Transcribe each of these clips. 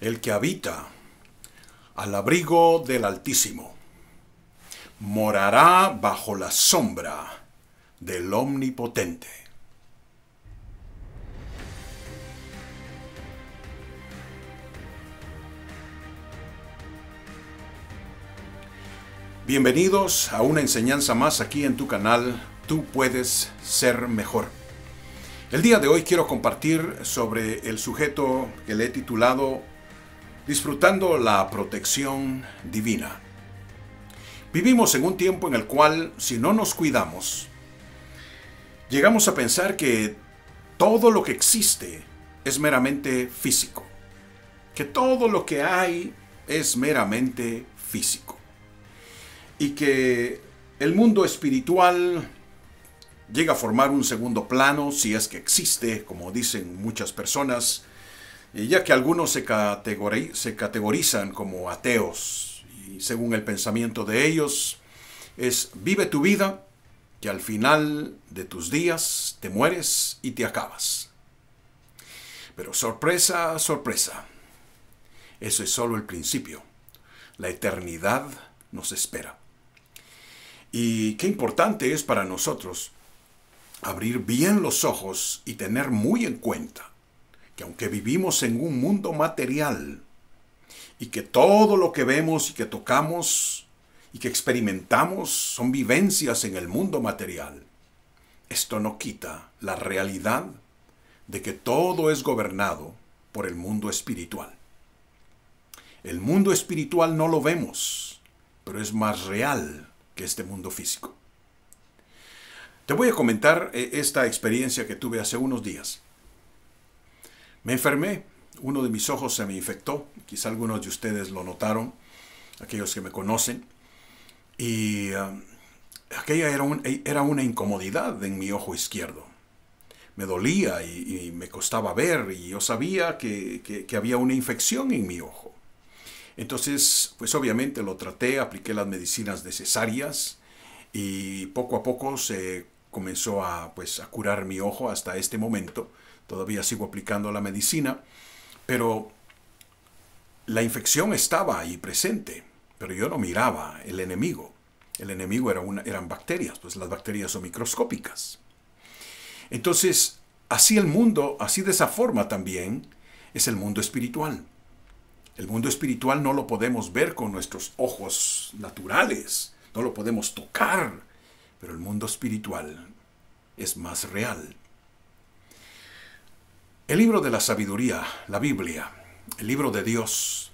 El que habita al abrigo del Altísimo morará bajo la sombra del Omnipotente. Bienvenidos a una enseñanza más aquí en tu canal, Tú Puedes Ser Mejor. El día de hoy quiero compartir sobre el sujeto que le he titulado Disfrutando la protección divina. Vivimos en un tiempo en el cual, si no nos cuidamos, llegamos a pensar que todo lo que existe es meramente físico, que todo lo que hay es meramente físico, y que el mundo espiritual llega a formar un segundo plano, si es que existe, como dicen muchas personas, ya que algunos se categorizan como ateos, y según el pensamiento de ellos, es vive tu vida, que al final de tus días te mueres y te acabas. Pero sorpresa, sorpresa, eso es solo el principio. La eternidad nos espera. Y qué importante es para nosotros abrir bien los ojos y tener muy en cuenta que aunque vivimos en un mundo material y que todo lo que vemos y que tocamos y que experimentamos son vivencias en el mundo material, esto no quita la realidad de que todo es gobernado por el mundo espiritual. El mundo espiritual no lo vemos, pero es más real que este mundo físico. Te voy a comentar esta experiencia que tuve hace unos días. Me enfermé, uno de mis ojos se me infectó, quizá algunos de ustedes lo notaron, aquellos que me conocen, y aquella era una incomodidad en mi ojo izquierdo. Me dolía y me costaba ver, y yo sabía que había una infección en mi ojo. Entonces, pues obviamente lo traté, apliqué las medicinas necesarias, y poco a poco se comenzó a curar mi ojo hasta este momento. Todavía sigo aplicando la medicina, pero la infección estaba ahí presente, pero yo no miraba el enemigo. El enemigo eran bacterias, pues las bacterias son microscópicas. Entonces, así el mundo, así de esa forma también, es el mundo espiritual. El mundo espiritual no lo podemos ver con nuestros ojos naturales, no lo podemos tocar, pero el mundo espiritual es más real. El libro de la sabiduría, la Biblia, el libro de Dios,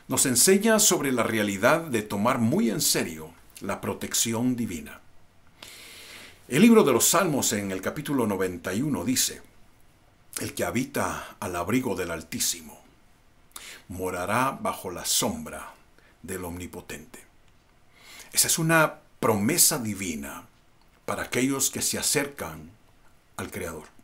nos enseña sobre la realidad de tomar muy en serio la protección divina. El libro de los Salmos en el capítulo 91 dice: el que habita al abrigo del Altísimo morará bajo la sombra del Omnipotente. Esa es una promesa divina para aquellos que se acercan al Creador.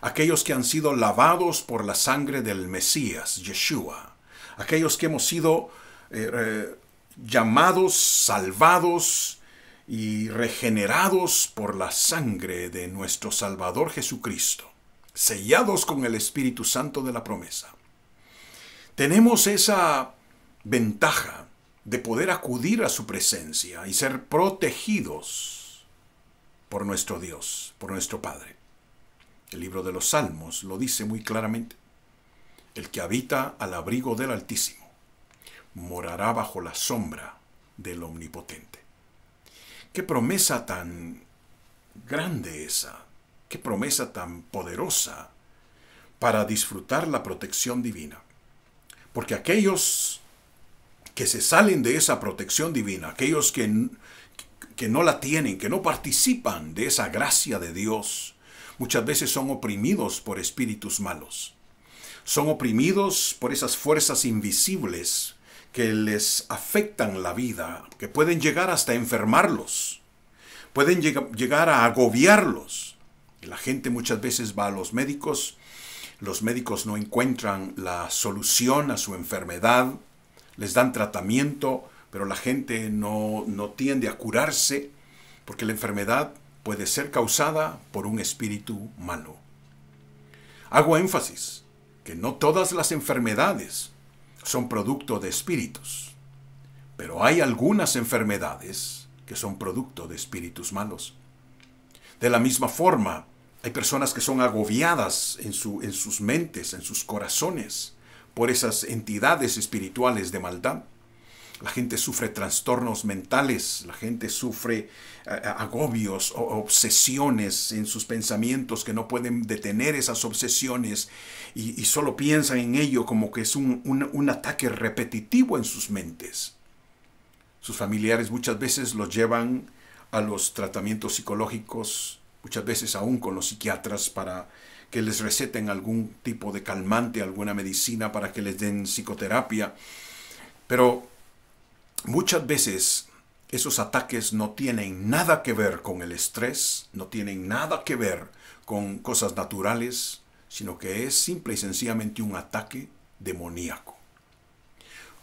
Aquellos que han sido lavados por la sangre del Mesías, Yeshua. Aquellos que hemos sido llamados, salvados y regenerados por la sangre de nuestro Salvador Jesucristo. Sellados con el Espíritu Santo de la promesa. Tenemos esa ventaja de poder acudir a su presencia y ser protegidos por nuestro Dios, por nuestro Padre. El libro de los Salmos lo dice muy claramente. El que habita al abrigo del Altísimo morará bajo la sombra del Omnipotente. Qué promesa tan grande esa, qué promesa tan poderosa para disfrutar la protección divina. Porque aquellos que se salen de esa protección divina, aquellos que no la tienen, que no participan de esa gracia de Dios, muchas veces son oprimidos por espíritus malos. Son oprimidos por esas fuerzas invisibles que les afectan la vida, que pueden llegar hasta enfermarlos, pueden llegar a agobiarlos. Y la gente muchas veces va a los médicos no encuentran la solución a su enfermedad, les dan tratamiento, pero la gente no tiende a curarse porque la enfermedad puede ser causada por un espíritu malo. Hago énfasis que no todas las enfermedades son producto de espíritus, pero hay algunas enfermedades que son producto de espíritus malos. De la misma forma, hay personas que son agobiadas en sus mentes, en sus corazones, por esas entidades espirituales de maldad. La gente sufre trastornos mentales, la gente sufre agobios o obsesiones en sus pensamientos que no pueden detener esas obsesiones y solo piensan en ello como que es un ataque repetitivo en sus mentes. Sus familiares muchas veces los llevan a los tratamientos psicológicos, muchas veces aún con los psiquiatras, para que les receten algún tipo de calmante, alguna medicina, para que les den psicoterapia. Pero muchas veces esos ataques no tienen nada que ver con el estrés, no tienen nada que ver con cosas naturales, sino que es simple y sencillamente un ataque demoníaco.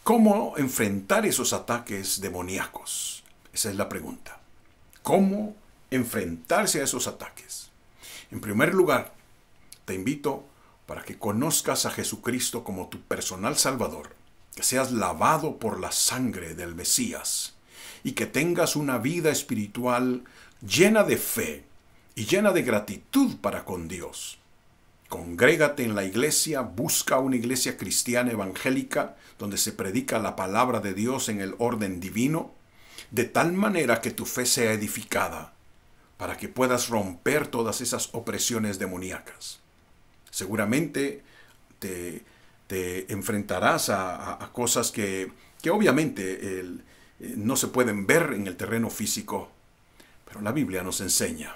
¿Cómo enfrentar esos ataques demoníacos? Esa es la pregunta. ¿Cómo enfrentarse a esos ataques? En primer lugar, te invito para que conozcas a Jesucristo como tu personal Salvador, que seas lavado por la sangre del Mesías y que tengas una vida espiritual llena de fe y llena de gratitud para con Dios. Congrégate en la iglesia, busca una iglesia cristiana evangélica donde se predica la palabra de Dios en el orden divino, de tal manera que tu fe sea edificada, para que puedas romper todas esas opresiones demoníacas. Seguramente te enfrentarás a cosas que obviamente no se pueden ver en el terreno físico, pero la Biblia nos enseña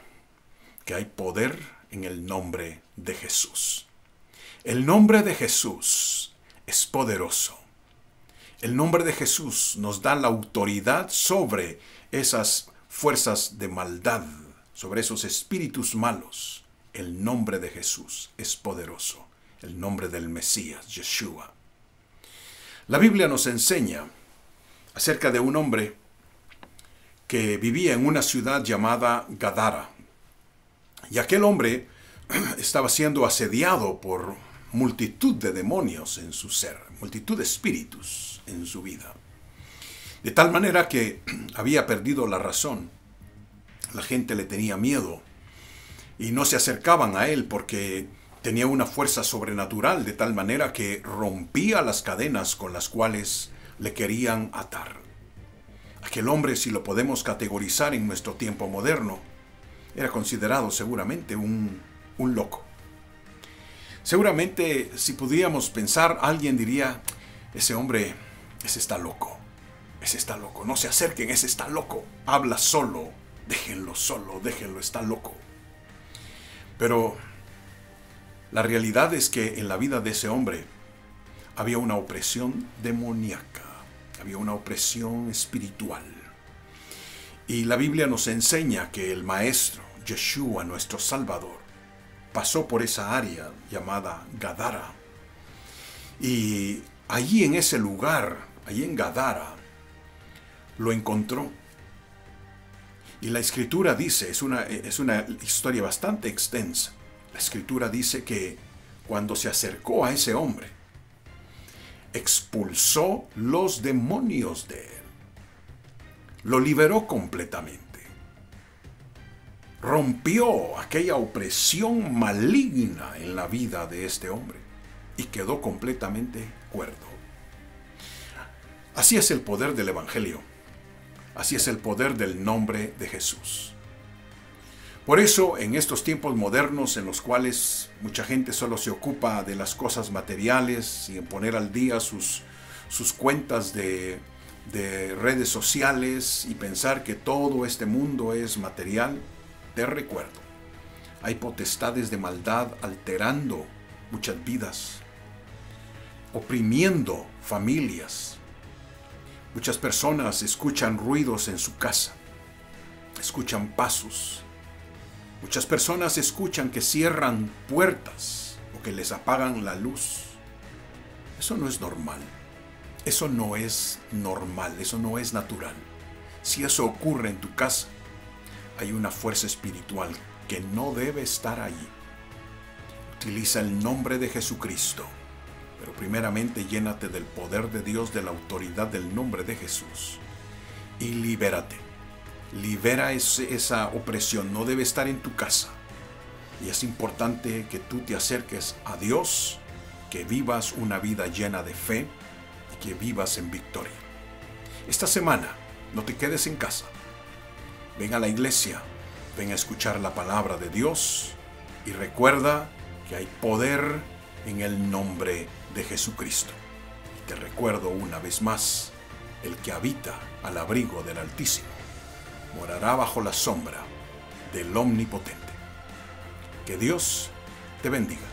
que hay poder en el nombre de Jesús. El nombre de Jesús es poderoso. El nombre de Jesús nos da la autoridad sobre esas fuerzas de maldad, sobre esos espíritus malos. El nombre de Jesús es poderoso. El nombre del Mesías, Yeshua. La Biblia nos enseña acerca de un hombre que vivía en una ciudad llamada Gadara. Y aquel hombre estaba siendo asediado por multitud de demonios en su ser, multitud de espíritus en su vida. De tal manera que había perdido la razón. La gente le tenía miedo y no se acercaban a él porque tenía una fuerza sobrenatural, de tal manera que rompía las cadenas con las cuales le querían atar. Aquel hombre, si lo podemos categorizar en nuestro tiempo moderno, era considerado seguramente un loco. Seguramente, si pudiéramos pensar, alguien diría, ese hombre, ese está loco, no se acerquen, ese está loco, habla solo, déjenlo, está loco. Pero la realidad es que en la vida de ese hombre había una opresión demoníaca, había una opresión espiritual. Y la Biblia nos enseña que el Maestro, Yeshua, nuestro Salvador, pasó por esa área llamada Gadara. Y allí en ese lugar, allí en Gadara, lo encontró. Y la Escritura dice, es una historia bastante extensa. La Escritura dice que cuando se acercó a ese hombre, expulsó los demonios de él. Lo liberó completamente. Rompió aquella opresión maligna en la vida de este hombre y quedó completamente cuerdo. Así es el poder del Evangelio. Así es el poder del nombre de Jesús. Por eso, en estos tiempos modernos en los cuales mucha gente solo se ocupa de las cosas materiales y en poner al día sus cuentas de redes sociales y pensar que todo este mundo es material, te recuerdo, hay potestades de maldad alterando muchas vidas, oprimiendo familias. Muchas personas escuchan ruidos en su casa, escuchan pasos. Muchas personas escuchan que cierran puertas o que les apagan la luz. Eso no es normal. Eso no es normal, eso no es natural. Si eso ocurre en tu casa, hay una fuerza espiritual que no debe estar allí. Utiliza el nombre de Jesucristo Pero primeramente llénate del poder de Dios, de la autoridad del nombre de Jesús. Y libérate. Libera esa opresión. No debe estar en tu casa. Y es importante que tú te acerques a Dios, que vivas una vida llena de fe y que vivas en victoria. Esta semana no te quedes en casa. Ven a la iglesia, ven a escuchar la palabra de Dios y recuerda que hay poder en el nombre de Jesucristo. Y te recuerdo una vez más, el que habita al abrigo del Altísimo morará bajo la sombra del Omnipotente. Que Dios te bendiga.